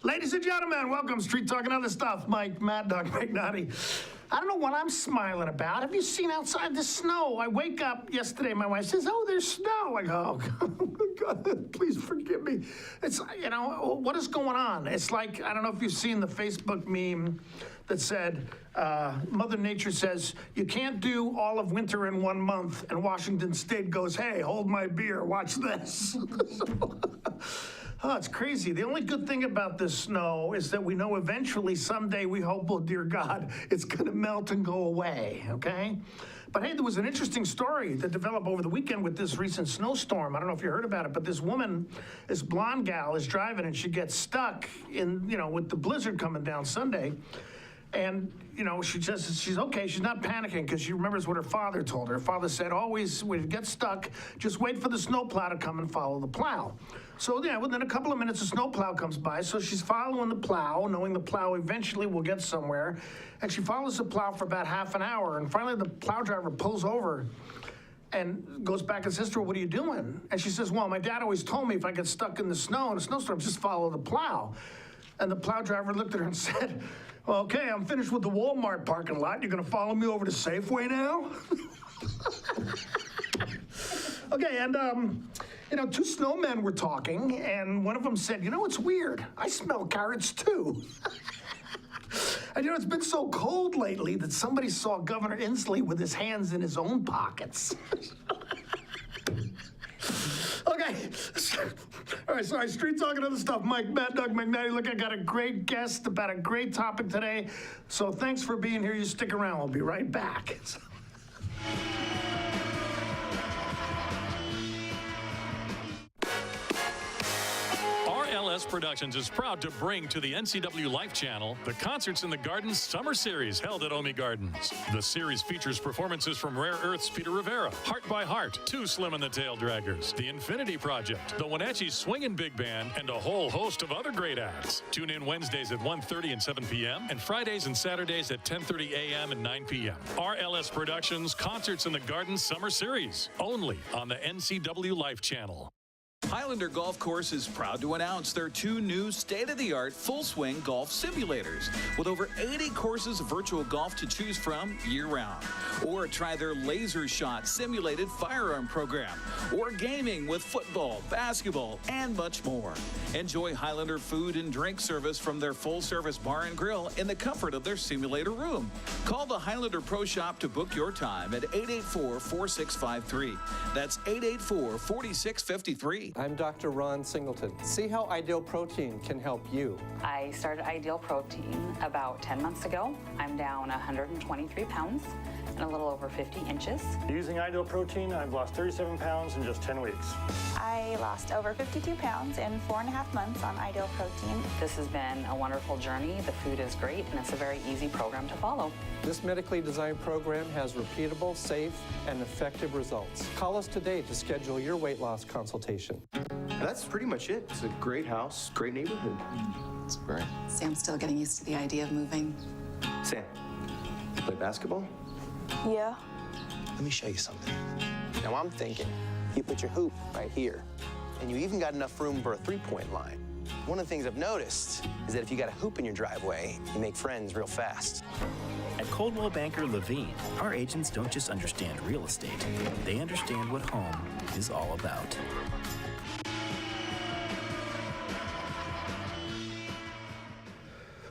Ladies and gentlemen, welcome. Street Talk and Other Stuff. Mike Maddog Magnotti. I don't know what I'm smiling about. Have you seen outside the snow? I wake up yesterday, my wife says, oh, there's snow. I go, oh, God, please forgive me. It's, you know, what is going on? It's like, I don't know if you've seen the Facebook meme that said, Mother Nature says, you can't do all of winter in 1 month. And Washington State goes, hey, hold my beer, watch this. Oh, it's crazy. The only good thing about this snow is that we know eventually, someday, we hope, oh dear God, it's going to melt and go away, okay? But hey, there was an interesting story that developed over the weekend with this recent snowstorm. I don't know if you heard about it, but this woman, this blonde gal, is driving and she gets stuck in, you know, with the blizzard coming down Sunday. And, you know, she just, she's okay. She's not panicking because she remembers what her father told her. Her father said, always, when you get stuck, just wait for the snowplow to come and follow the plow. So, yeah, within a couple of minutes, a snowplow comes by. So she's following the plow, knowing the plow eventually will get somewhere. And she follows the plow for about half an hour. And finally, the plow driver pulls over and goes back and says to her, what are you doing? And she says, well, my dad always told me if I get stuck in the snow in a snowstorm, just follow the plow. And the plow driver looked at her and said, well, okay, I'm finished with the Walmart parking lot. You're going to follow me over to Safeway now? Okay, and, you know, two snowmen were talking, and one of them said, you know, it's weird. I smell carrots, too. And, you know, it's been so cold lately that somebody saw Governor Inslee with his hands in his own pockets. Okay. All right, sorry, Street Talk and Other Stuff. Mike Maddog Magnotti. Look, I got a great guest about a great topic today. So thanks for being here. You stick around. We'll be right back. RLS Productions is proud to bring to the NCW Life Channel the Concerts in the Gardens Summer Series held at Omi Gardens. The series features performances from Rare Earth's Peter Rivera, Heart by Heart, Too Slim and the Tail Draggers, The Infinity Project, the Wenatchee Swingin' Big Band, and a whole host of other great acts. Tune in Wednesdays at 1:30 and 7 p.m. and Fridays and Saturdays at 10:30 a.m. and 9 p.m. RLS Productions Concerts in the Gardens Summer Series, only on the NCW Life Channel. Highlander Golf Course is proud to announce their two new state-of-the-art full-swing golf simulators with over 80 courses of virtual golf to choose from year-round. Or try their laser shot simulated firearm program, or gaming with football, basketball, and much more. Enjoy Highlander food and drink service from their full-service bar and grill in the comfort of their simulator room. Call the Highlander Pro Shop to book your time at 884-4653. That's 884-4653. I'm Dr. Ron Singleton. See how Ideal Protein can help you. I started Ideal Protein about 10 months ago. I'm down 123 pounds and a little over 50 inches. Using Ideal Protein, I've lost 37 pounds in just 10 weeks. I lost over 52 pounds in 4.5 months on Ideal Protein. This has been a wonderful journey. The food is great, and it's a very easy program to follow. This medically designed program has repeatable, safe, and effective results. Call us today to schedule your weight loss consultation. That's pretty much it. It's a great house, great neighborhood. It's great. Sam's still getting used to the idea of moving. Sam, you play basketball? Yeah. Let me show you something. Now I'm thinking you put your hoop right here, and you even got enough room for a three-point line. One of the things I've noticed is that if you got a hoop in your driveway, you make friends real fast. At Coldwell Banker Levine, our agents don't just understand real estate, they understand what home is all about.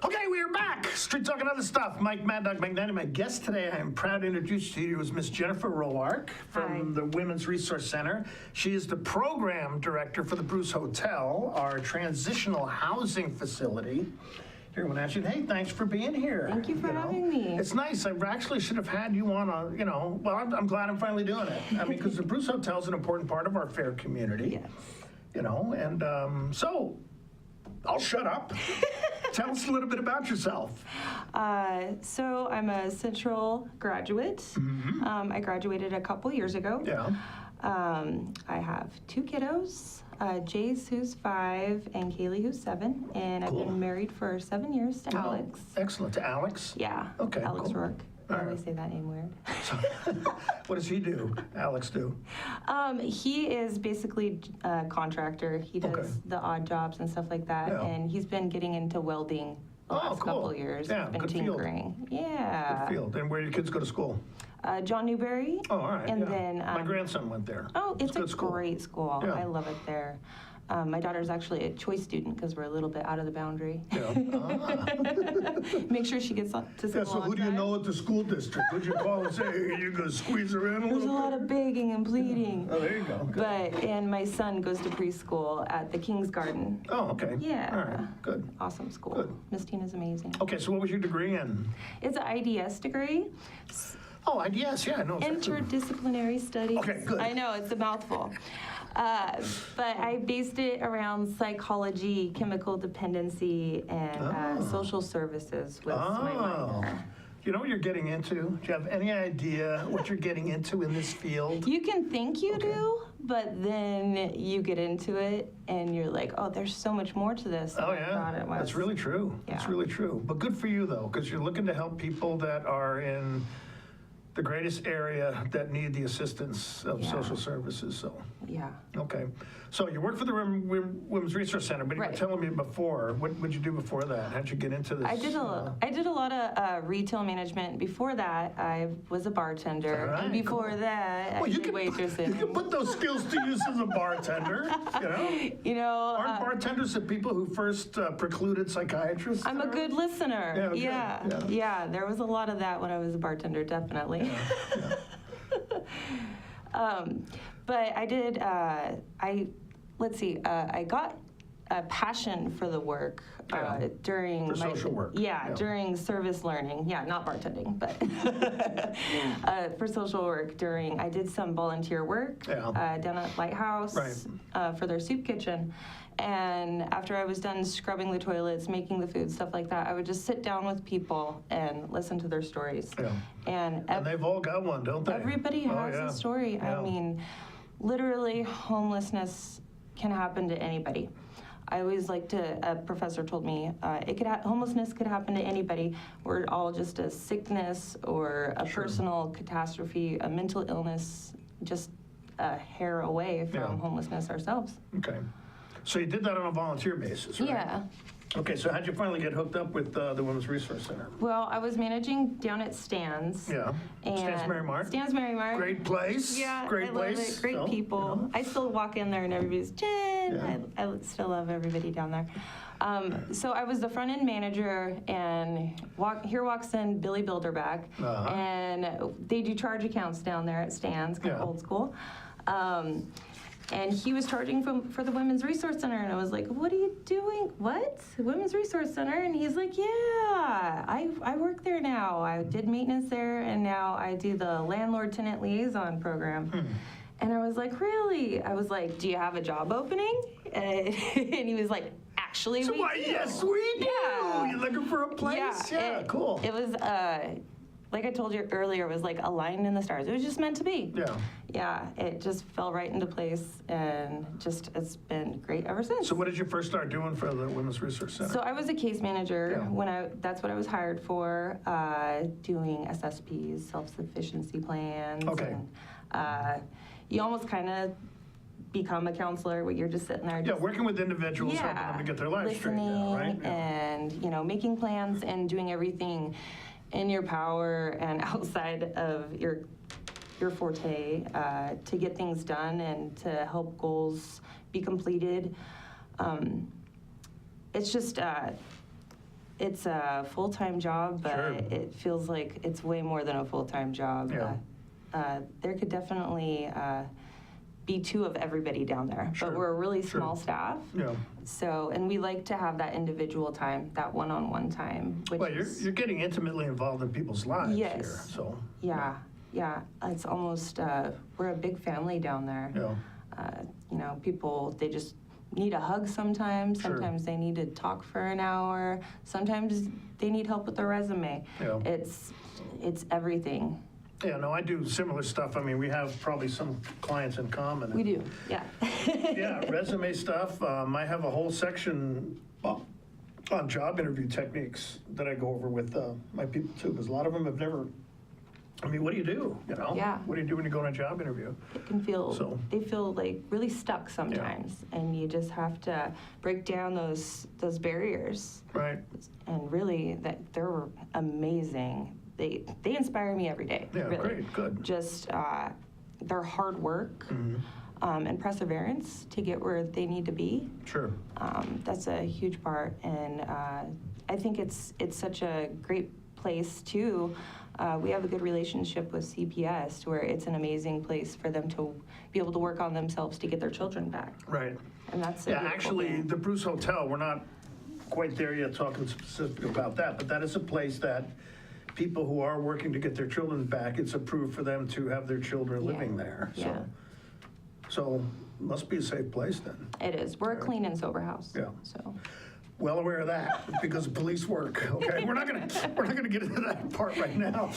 Okay, we are back. Street Talk and Other Stuff. Mike Maddog Magnotti. My guest today, I am proud to introduce to you, is Miss Jennifer Roark from the Women's Resource Center. She is the program director for the Bruce Hotel, our transitional housing facility here in Wenatchee. Hey, thanks for being here. Thank you for having me. It's nice. I actually should have had you on a, you know, well, I'm glad I'm finally doing it. I mean, because the Bruce Hotel is an important part of our fair community. Yes. You know, and so I'll shut up. Tell us a little bit about yourself. So I'm a Central graduate. I graduated a couple years ago. Yeah. I have 2 kiddos, Jace, who's 5, and Kaylee, who's 7. And I've been married for 7 years to Alex. Excellent. To Alex? Yeah. Okay, Alex cool. Roark. I always say that name weird. So, what does he do? Alex do? He is basically a contractor. He does the odd jobs and stuff like that. Yeah. And he's been getting into welding the last couple years. Yeah, He's been good field. tinkering. Yeah. Good field. And where do your kids go to school? John Newberry. Oh, all right. And yeah. then My grandson went there. Oh, it's a good school. great school. Yeah. I love it there. My daughter's actually a choice student because we're a little bit out of the boundary. Yeah. Make sure she gets to school. Yeah, so who do you know at the school district? Would you call and say, hey, you're going to squeeze her in a There's a little lot bit? of begging and pleading. Oh, there you go. Good. And my son goes to preschool at the King's Garden. Oh, okay. Yeah. All right, good. Awesome school. Good. Miss Tina's amazing. Okay, so what was your degree in? It's an IDS degree. Oh, IDS, yeah, I know. Interdisciplinary studies. Okay, good. I know, it's a mouthful. But I based it around psychology, chemical dependency, and social services was my minor. You know what you're getting into? Do you have any idea what you're getting into in this field? You can think you do, but then you get into it and you're like, oh, there's so much more to this than I thought it was. That's really true. That's really true. But good for you, though, because you're looking to help people that are in the greatest area that need the assistance of social services. So, yeah. Okay. So you work for the Women's Resource Center, but you were telling me before, what did you do before that? How'd you get into this? I did a lot of retail management. Before that, I was a bartender. All right, and before that, I did waitressing. You can put those skills to use as a bartender, you know? Aren't bartenders the people who first precluded psychiatrists? I'm a good listener. Yeah, there was a lot of that when I was a bartender, definitely. But I did, I got a passion for the work during for social work. During service learning. Yeah, not bartending, but for social work I did some volunteer work down at Lighthouse for their soup kitchen. And after I was done scrubbing the toilets, making the food, stuff like that, I would just sit down with people and listen to their stories. Yeah. And they've all got one, don't they? Everybody has a story. Yeah. I mean, literally, homelessness can happen to anybody. I always like to, a professor told me, homelessness could happen to anybody. We're all just a sickness or a personal catastrophe, a mental illness, just a hair away from homelessness ourselves. Okay. So you did that on a volunteer basis, right? Yeah. Okay, so how'd you finally get hooked up with the Women's Resource Center? Well, I was managing down at Stan's. Yeah. Stan's Mary Mart. Stan's Mary Mart. Great place. Yeah, Great I place. love it. Great people. I still walk in there and everybody's, Jen. I still love everybody down there. So I was the front end manager, and here walks in Billy Bilderback, and they do charge accounts down there at Stan's, kind of old school. And he was charging for the Women's Resource Center, and I was like, what are you doing? What? Women's Resource Center? And he's like, yeah, I work there now. I did maintenance there, and now I do the landlord-tenant liaison program. And I was like, really? I was like, do you have a job opening? And he was like, actually, we do. Yes, we do. Yeah. You're looking for a place? Yeah, cool. It was, like I told you earlier, it was like a line in the stars. It was just meant to be. Yeah. Yeah, it just fell right into place, and just it's been great ever since. So what did you first start doing for the Women's Resource Center? So I was a case manager that's what I was hired for, doing SSPs, self-sufficiency plans. Okay. And, you almost kind of become a counselor where you're just sitting there. Yeah, working with individuals, helping them to get their lives straightened out, right? And, making plans and doing everything in your power and outside of your forte to get things done and to help goals be completed. It's just, it's a full-time job, but it feels like it's way more than a full-time job. Yeah. There could definitely be 2 of everybody down there, but we're a really small staff. Yeah. So, and we like to have that individual time, that one-on-one time. Which you're getting intimately involved in people's lives here, so. Yeah, it's almost, we're a big family down there. Yeah. People, they just need a hug sometimes. Sometimes they need to talk for an hour. Sometimes they need help with their resume. Yeah. It's everything. Yeah, no, I do similar stuff. I mean, we have probably some clients in common. We do, yeah. Yeah, resume stuff. I have a whole section on job interview techniques that I go over with my people too, because a lot of them have never, I mean, what do you do, you know? Yeah. What do you do when you go on a job interview? It can feel, they feel like really stuck sometimes, and you just have to break down those barriers. Right. And really, they're amazing. They inspire me every day. Yeah, really. great, good. Just their hard work and perseverance to get where they need to be. Sure. That's a huge part, and I think it's such a great place too. We have a good relationship with CPS, where it's an amazing place for them to be able to work on themselves to get their children back. Right. And that's a beautiful actually, thing. the Bruce Hotel, we're not quite there yet talking specific about that, but that is a place that people who are working to get their children back, it's approved for them to have their children living there. Yeah. So must be a safe place then. It is. We're a clean and sober house. Yeah. So. Well aware of that because of police work. Okay, we're not gonna get into that part right now.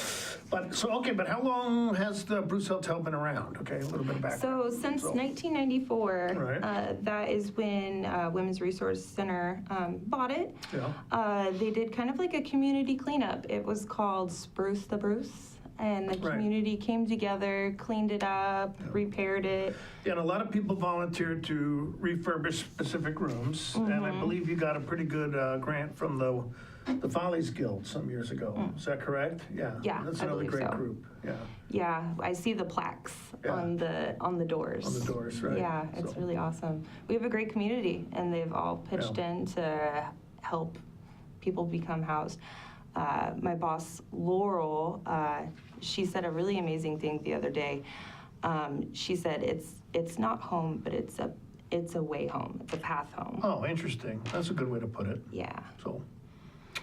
But but how long has the Bruce Hotel been around? Okay, a little bit of background. So since 1994, Right. that is when Women's Resource Center bought it. Yeah. They did kind of like a community cleanup. It was called Spruce the Bruce. And the Right. community came together, cleaned it up, repaired it. Yeah, and a lot of people volunteered to refurbish specific rooms, and I believe you got a pretty good grant from the Follies Guild some years ago. Is that correct? Yeah. Yeah, That's I another believe great so. group. Yeah. Yeah, I see the plaques Yeah. on the doors. On the doors, right. Yeah, it's So- really awesome. We have a great community, and they've all pitched in to help people become housed. My boss, Laurel, she said a really amazing thing the other day. She said it's not home, but it's a way home. It's a path home. Oh, interesting. That's a good way to put it. Yeah. So,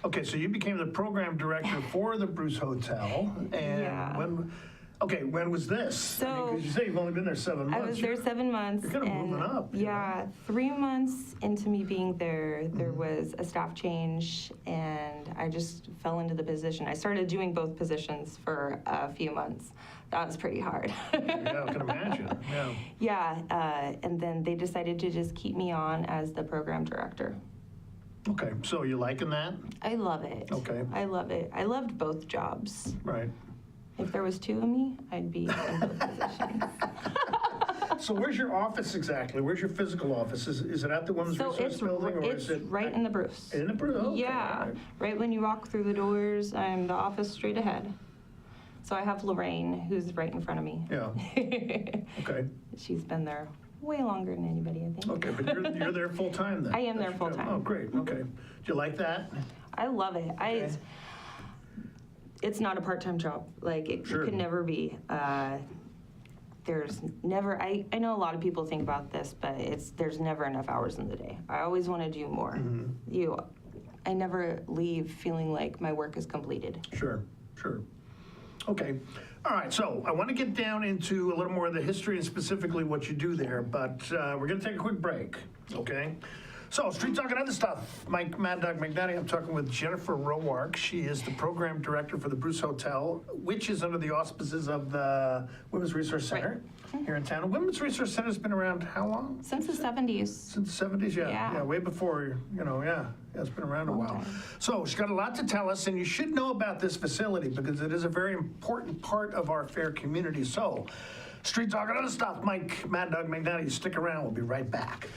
okay, so you became the program director for the Bruce Hotel, and Yeah. when was this? So- 'cause you say you've only been there 7 months. I was there 7 months. You're kind of and moving up. you know? Yeah, 3 months into me being there, there was a staff change, and I just fell into the position. I started doing both positions for a few months. That was pretty hard. Yeah, I can imagine. Yeah. Yeah, and then they decided to just keep me on as the program director. Okay, so you liking that? I love it. Okay. I love it. I loved both jobs. Right. If there was 2 of me, I'd be in both positions. So where's your office exactly? Where's your physical office? Is it at the Women's So Resource Building, or it's is it right in the Bruce. in the Bruce? Okay, Yeah, all right. right when you walk through the doors, I'm the office straight ahead. So I have Lorraine, who's right in front of me. Yeah. Okay. She's been there way longer than anybody, I think. Okay, but you're there full time then? I am there That's your job. full-time. Oh, great. Okay. Do you like that? I love it. Okay. It's not a part-time job. Like, it Sure. could never be. There's never, I know a lot of people think about this, but there's never enough hours in the day. I always want to do more. I never leave feeling like my work is completed. Sure. Okay. All right, so I want to get down into a little more of the history and specifically what you do there, but we're going to take a quick break, okay? So, Street Talk and Other Stuff. Mike Maddog Magnotti. I'm talking with Jennifer Roark. She is the program director for the Bruce Hotel, which is under the auspices of the Women's Resource Center here in town. The Women's Resource Center's been around how long? Since the 70s. Since the 70s, yeah, way before, it's been around a while. So she's got a lot to tell us, and you should know about this facility because it is a very important part of our fair community. So, Street Talk and Other Stuff, Mike Maddog Magnotti, stick around, we'll be right back.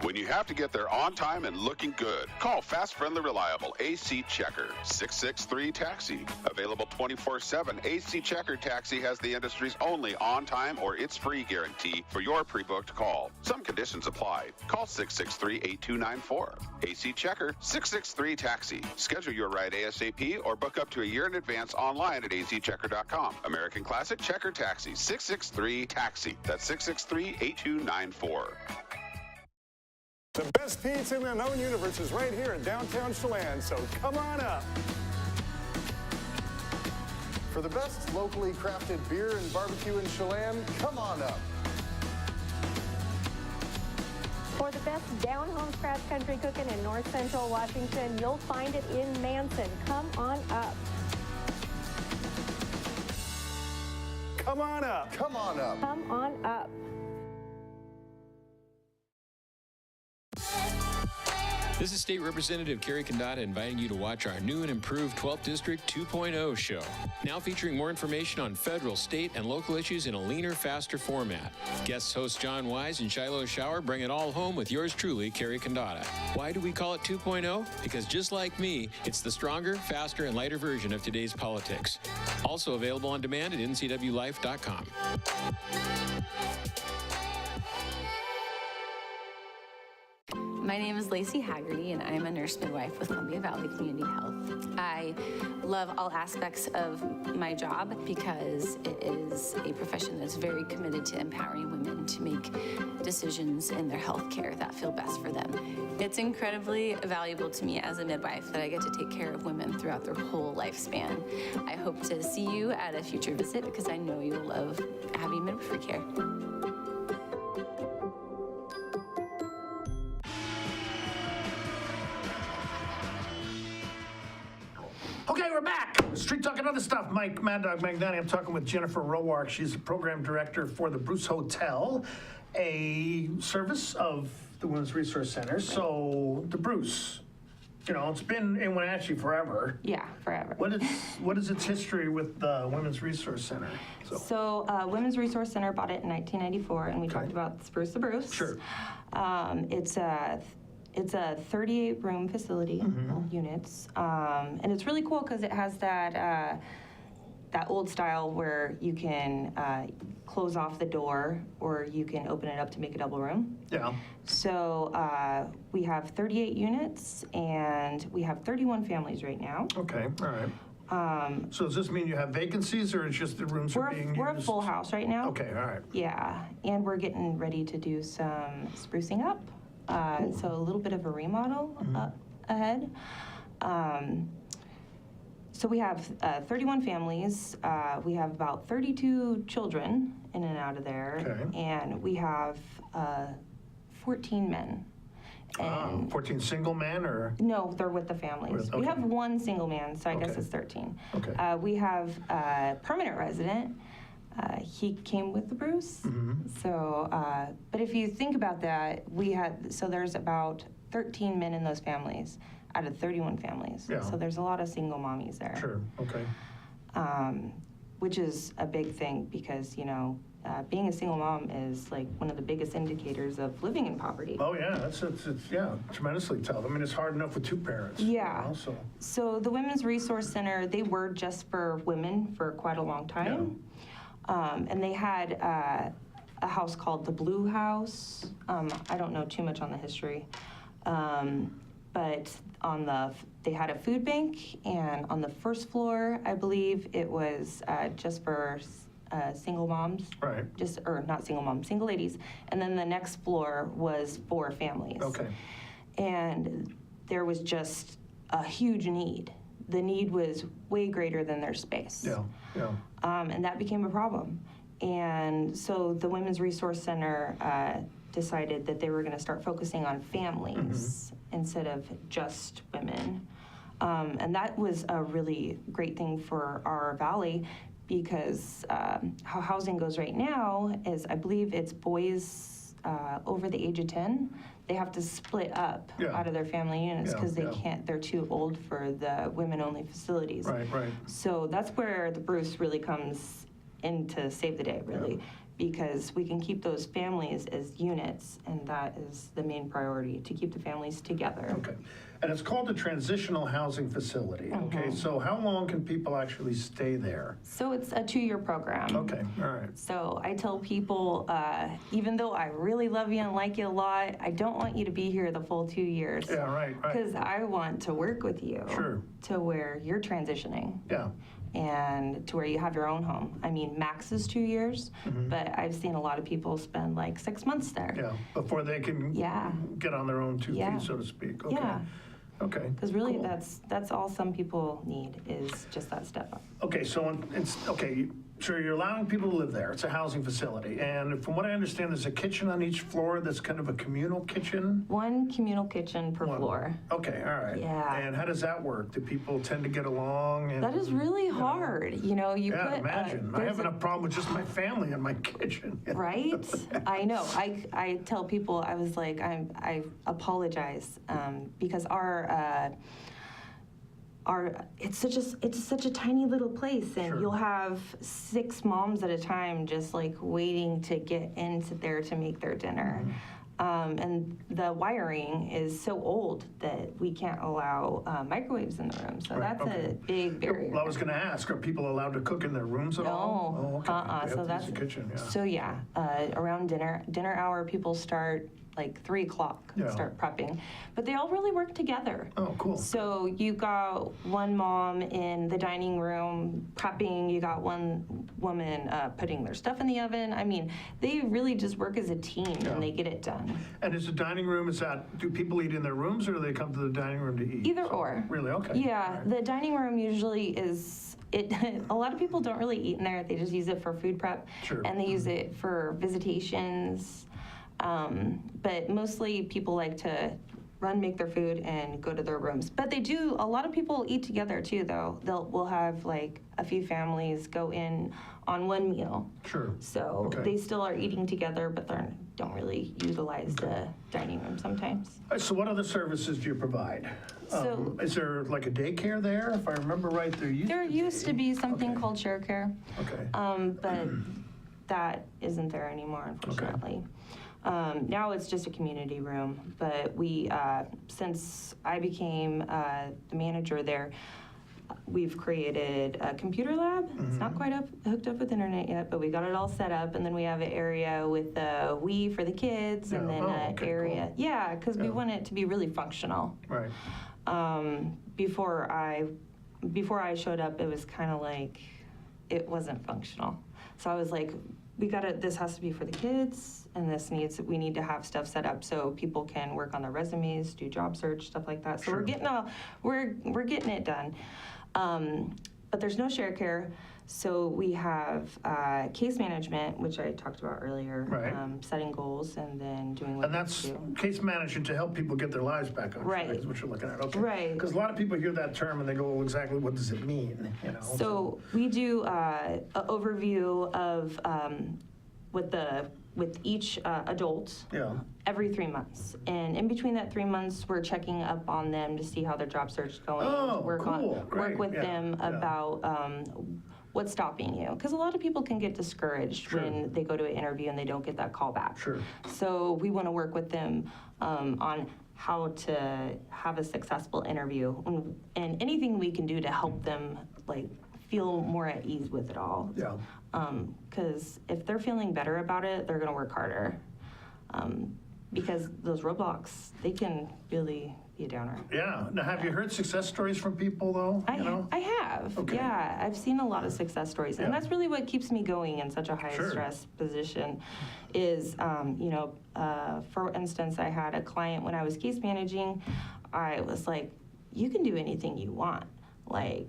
When you have to get there on time and looking good, call Fast, Friendly, Reliable AC Checker, 663-TAXI. Available 24/7, AC Checker Taxi has the industry's only on-time or it's free guarantee for your pre-booked call. Some conditions apply. Call 663-8294. AC Checker, 663-TAXI. Schedule your ride ASAP or book up to a year in advance online at azchecker.com. American Classic Checker Taxi, 663-TAXI. That's 663-8294. The best pizza in the known universe is right here in downtown Chelan, so come on up. For the best locally crafted beer and barbecue in Chelan, come on up. For the best down-home scratch country cooking in north central Washington, you'll find it in Manson. Come on up. Come on up. Come on up. Come on up. This is State Representative Kerry Condata inviting you to watch our new and improved 12th District 2.0 show. Now featuring more information on federal, state, and local issues in a leaner, faster format. Guest hosts John Wise and Shiloh Shower bring it all home with yours truly, Kerry Condata. Why do we call it 2.0? Because just like me, it's the stronger, faster, and lighter version of today's politics. Also available on demand at ncwlife.com. My name is Lacey Haggerty, and I'm a nurse midwife with Columbia Valley Community Health. I love all aspects of my job because it is a profession that's very committed to empowering women to make decisions in their health care that feel best for them. It's incredibly valuable to me as a midwife that I get to take care of women throughout their whole lifespan. I hope to see you at a future visit because I know you'll love having midwifery care. Okay, we're back. Street Talking Other Stuff. Mike Maddog Magnotti. I'm talking with Jennifer Roark. She's the program director for the Bruce Hotel, a service of the Women's Resource Center. So the Bruce, you know, it's been in Wenatchee forever. Yeah, forever. What is its history with the Women's Resource Center? So Women's Resource Center bought it in 1994, and we talked about Spruce the Bruce. Sure. It's a 38-room facility, units, and it's really cool because it has that old style where you can close off the door or you can open it up to make a double room. Yeah. So we have 38 units and we have 31 families right now. Okay, all right. So does this mean you have vacancies or it's just the rooms are being used? We're a full house right now. Okay, all right. Yeah, and we're getting ready to do some sprucing up. So a little bit of a remodel ahead. So we have 31 families. We have about 32 children in and out of there. Okay. And we have 14 men. And 14 single men or? No, they're with the families. Okay. We have one single man, so I guess it's 13. Okay. We have a permanent resident. He came with the Bruce. So, but if you think about that, so there's about 13 men in those families out of 31 families. Yeah. So there's a lot of single mommies there. Sure, okay. Which is a big thing because, you know, being a single mom is like one of the biggest indicators of living in poverty. Oh yeah, it's tremendously tough. I mean, it's hard enough with two parents. Yeah. You know, so the Women's Resource Center, they were just for women for quite a long time. And they had a house called the Blue House. I don't know too much on the history. But they had a food bank, and on the first floor, I believe it was just for single moms. Right. Not single moms, single ladies. And then the next floor was for families. Okay. And there was just a huge need. The need was way greater than their space. Yeah. And that became a problem. And so the Women's Resource Center decided that they were going to start focusing on families instead of just women. And that was a really great thing for our valley because how housing goes right now is, I believe it's boys over the age of 10. They have to split up out of their family units because they're too old for the women-only facilities. Right. So that's where the Bruce really comes in to save the day, really, because we can keep those families as units, and that is the main priority, to keep the families together. Okay. And it's called a transitional housing facility. Okay, so how long can people actually stay there? So it's a 2-year program. Okay, all right. So I tell people, even though I really love you and like you a lot, I don't want you to be here the full 2 years. Yeah, right. Because I want to work with you to where you're transitioning. Yeah. And to where you have your own home. I mean, max is 2 years, but I've seen a lot of people spend like 6 months there. Yeah, before they can get on their own 2 feet, so to speak. Okay. Yeah. Okay. Because really, that's all some people need is just that step up. Okay, so So you're allowing people to live there. It's a housing facility. And from what I understand, there's a kitchen on each floor that's kind of a communal kitchen? One communal kitchen per floor. Okay, all right. Yeah. And how does that work? Do people tend to get along? And, That is really hard. You know, you yeah, put. imagine. I have enough problem with just my family and my kitchen. Right? I know. I tell people, I was like, I apologize because it's such a tiny little place, and you'll have 6 moms at a time just like waiting to get into there to make their dinner. And the wiring is so old that we can't allow microwaves in the room. So that's a big barrier. Well, I was going to ask, are people allowed to cook in their rooms at all? No. Oh, okay. They So have to that's use the kitchen, yeah. So yeah, around dinner hour, people start like 3 o'clock, start prepping. But they all really work together. Oh, cool. So you got one mom in the dining room prepping, you got one woman putting their stuff in the oven. I mean, they really just work as a team and they get it done. And is the dining room, do people eat in their rooms or do they come to the dining room to eat? Either or. Really? Okay. Yeah, the dining room usually is, a lot of people don't really eat in there. They just use it for food prep. Sure. And they use it for visitations. But mostly people like to make their food and go to their rooms. But a lot of people eat together too, though. We'll have like a few families go in on one meal. Sure. So they still are eating together, but they don't really utilize the dining room sometimes. So what other services do you provide? Is there like a daycare there? If I remember right, there used to be something called share care. Okay. But that isn't there anymore, unfortunately. Now it's just a community room, but since I became the manager there, we've created a computer lab. It's not quite hooked up with internet yet, but we got it all set up, and then we have an area with a Wii for the kids, and then an area, because we want it to be really functional. Right. Before I showed up, it was kind of like it wasn't functional. So I was like, this has to be for the kids, and we need to have stuff set up so people can work on their resumes, do job search, stuff like that. So we're getting it done. But there's no share care. So we have case management, which I talked about earlier, setting goals and then doing what And that's case management to help people get their lives back on track, is what you're looking at. Okay. Right. Because a lot of people hear that term and they go, well, exactly what does it mean? You know? So we do an overview of with each adult every 3 months. And in between that 3 months, we're checking up on them to see how their job search is going. Work with them about what's stopping you. Because a lot of people can get discouraged when they go to an interview and they don't get that call back. Sure. So we want to work with them on how to have a successful interview and anything we can do to help them feel more at ease with it all. Yeah. Because if they're feeling better about it, they're going to work harder. Because those roadblocks, they can really be a downer. Yeah. Now, have you heard success stories from people, though? I have. Okay. Yeah. I've seen a lot of success stories. And that's really what keeps me going in such a high-stress position is, for instance, I had a client when I was case managing, I was like, you can do anything you want.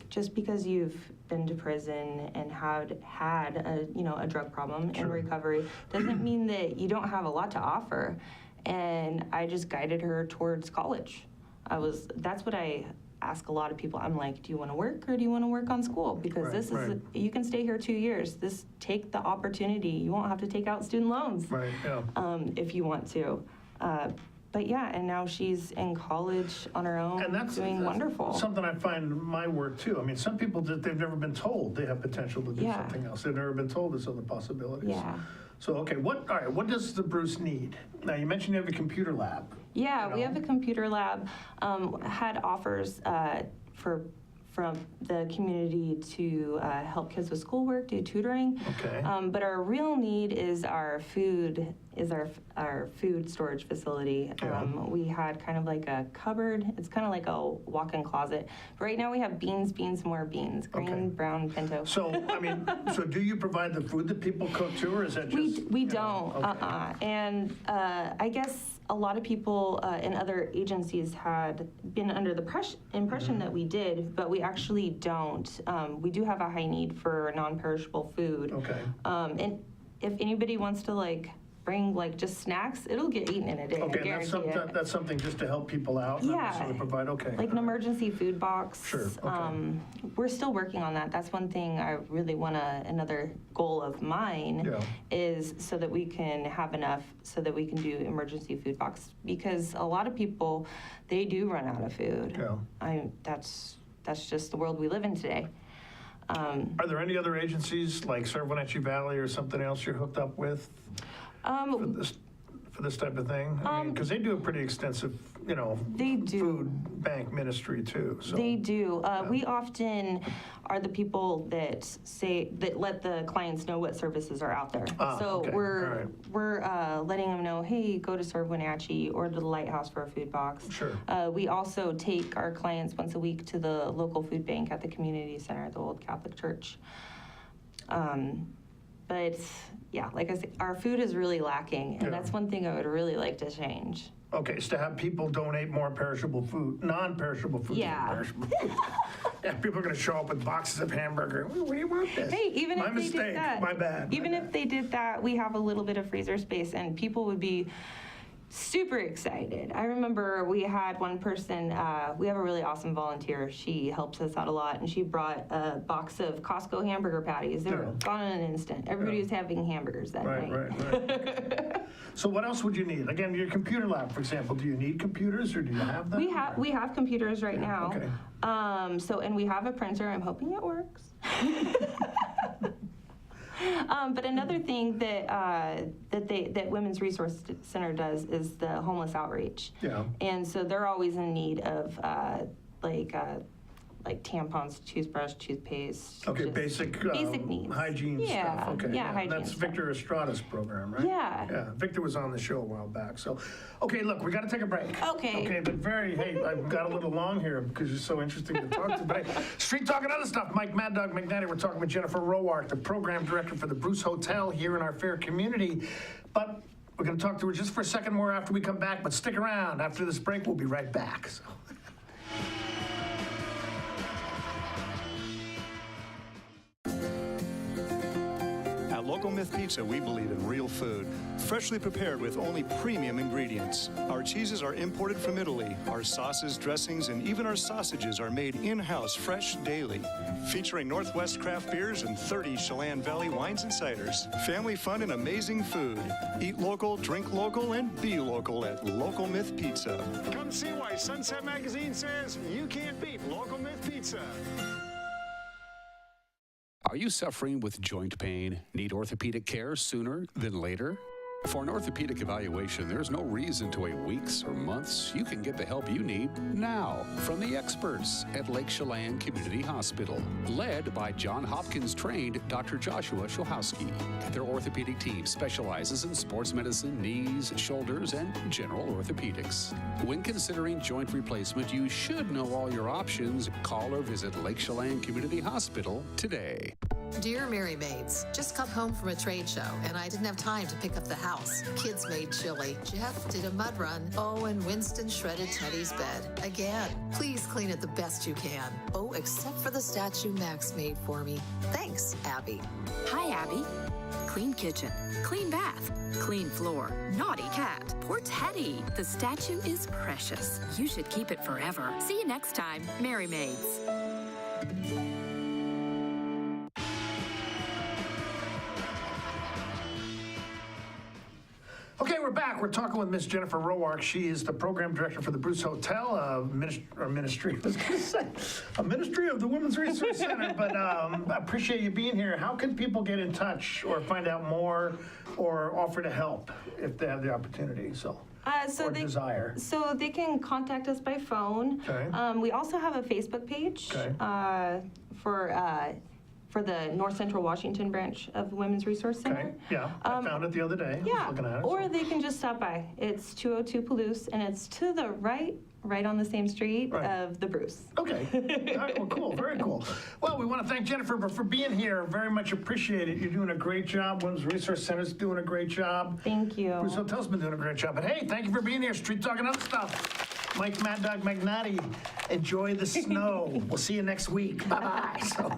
Just because you've been to prison and had a drug problem in recovery doesn't mean that you don't have a lot to offer. And I just guided her towards college. That's what I ask a lot of people. I'm like, do you want to work or do you want to work on school? Because you can stay here 2 years. Take the opportunity. You won't have to take out student loans if you want to. But yeah, and now she's in college on her own, and that's wonderful. Something I find in my work too. I mean, some people they've never been told they have potential to do something else. They've never been told there's other possibilities. Yeah. So okay, what does the Bruce need? Now you mentioned you have a computer lab. Yeah, we have a computer lab. Had offers from the community to help kids with schoolwork, do tutoring. Okay. But our real need is our food storage facility. We had kind of like a cupboard. It's kind of like a walk-in closet. But right now we have beans, more beans, green, brown, pinto. So, so do you provide the food that people cook too, or is that just... We don't, And I guess a lot of people in other agencies had been under the impression that we did, but we actually don't. We do have a high need for non-perishable food. Okay. And if anybody wants to bring just snacks, it'll get eaten in a day. Okay, I and guarantee that's something just to help people out? not Yeah. necessarily provide, okay. Like an emergency food box. Sure, okay. We're still working on that. That's one thing I really want another goal of mine is so that we can have enough so that we can do emergency food box. Because a lot of people, they do run out of food. Yeah. That's just the world we live in today. Are there any other agencies like Serve Wenatchee Valley or something else you're hooked up with for this type of thing? I mean, because they do a pretty extensive, they do. food bank ministry too. So. They do. We often are the people that let the clients know what services are out there. So okay. we're letting them know, hey, go to Serve Wenatchee or to the Lighthouse for a food box. Sure. We also take our clients once a week to the local food bank at the community center at the Old Catholic Church. But yeah, like I said, our food is really lacking, and that's one thing I would really like to change. Okay, so to have people donate more perishable food, non-perishable food. Yeah. Perishable food. Yeah, people are going to show up with boxes of hamburger. What do you want this? Hey, even my if mistake. they did that, My bad. Even if they did that, we have a little bit of freezer space, and people would be super excited. I remember we had one person, we have a really awesome volunteer. She helps us out a lot, and she brought a box of Costco hamburger patties. They were gone in an instant. Everybody was having hamburgers that night. Right. So what else would you need? Again, your computer lab, for example, do you need computers or do you have them? We have computers right now. Okay. And we have a printer. I'm hoping it works. But another thing that Women's Resource Center does is the homeless outreach. Yeah. And so they're always in need of like tampons, toothbrush, toothpaste. Okay, basic needs. Hygiene stuff. Okay. Yeah, hygiene That's stuff. Victor Estrada's program, right? Yeah. Victor was on the show a while back. So, okay, look, we got to take a break. Okay. Okay, but hey, I've got a little long here because you're so interesting to talk to. But hey, Street Talk and other stuff. Mike Maddog Magnotti. We're talking with Jennifer Roark, the program director for the Bruce Hotel here in our fair community. But we're going to talk to her just for a second more after we come back. But stick around. After this break, we'll be right back. So. Local Myth Pizza, we believe in real food, freshly prepared with only premium ingredients. Our cheeses are imported from Italy. Our sauces, dressings, and even our sausages are made in-house fresh daily. Featuring Northwest craft beers and 30 Chelan Valley wines and ciders. Family fun and amazing food. Eat local, drink local, and be local at Local Myth Pizza. Come see why Sunset Magazine says you can't beat Local Myth Pizza. Are you suffering with joint pain? Need orthopedic care sooner than later? For an orthopedic evaluation, there's no reason to wait weeks or months. You can get the help you need now from the experts at Lake Chelan Community Hospital, led by John Hopkins-trained Dr. Joshua Shohowski. Their orthopedic team specializes in sports medicine, knees, shoulders, and general orthopedics. When considering joint replacement, you should know all your options. Call or visit Lake Chelan Community Hospital today. Dear Mary Maids, just come home from a trade show and I didn't have time to pick up the house. Kids made chili. Jeff did a mud run. Oh, and Winston shredded Teddy's bed. Again, please clean it the best you can. Oh, except for the statue Max made for me. Thanks, Abby. Hi, Abby. Clean kitchen, clean bath, clean floor, naughty cat. Poor Teddy. The statue is precious. You should keep it forever. See you next time, Mary Maids. Okay, we're back. We're talking with Miss Jennifer Roark. She is the program director for the Bruce Hotel, ministry. I was going to say a ministry of the Women's Resource Center. But I appreciate you being here. How can people get in touch or find out more or offer to help if they have the opportunity? Or desire. So they can contact us by phone. Okay. We also have a Facebook page for the North Central Washington branch of the Women's Resource Center. Okay. Yeah, I found it the other day. I was looking at it. Or they can just stop by. It's 202 Palouse, and it's to the right right on the same street Right. of the Bruce. Okay. All right, well, cool. Very cool. Well, we want to thank Jennifer for being here. Very much appreciate it. You're doing a great job. Women's Resource Center's doing a great job. Thank you. Bruce Hotel's been doing a great job. But hey, thank you for being here. Street Talk and Other Stuff. Mike Maddog Magnotti. Enjoy the snow. We'll see you next week. Bye-bye. So.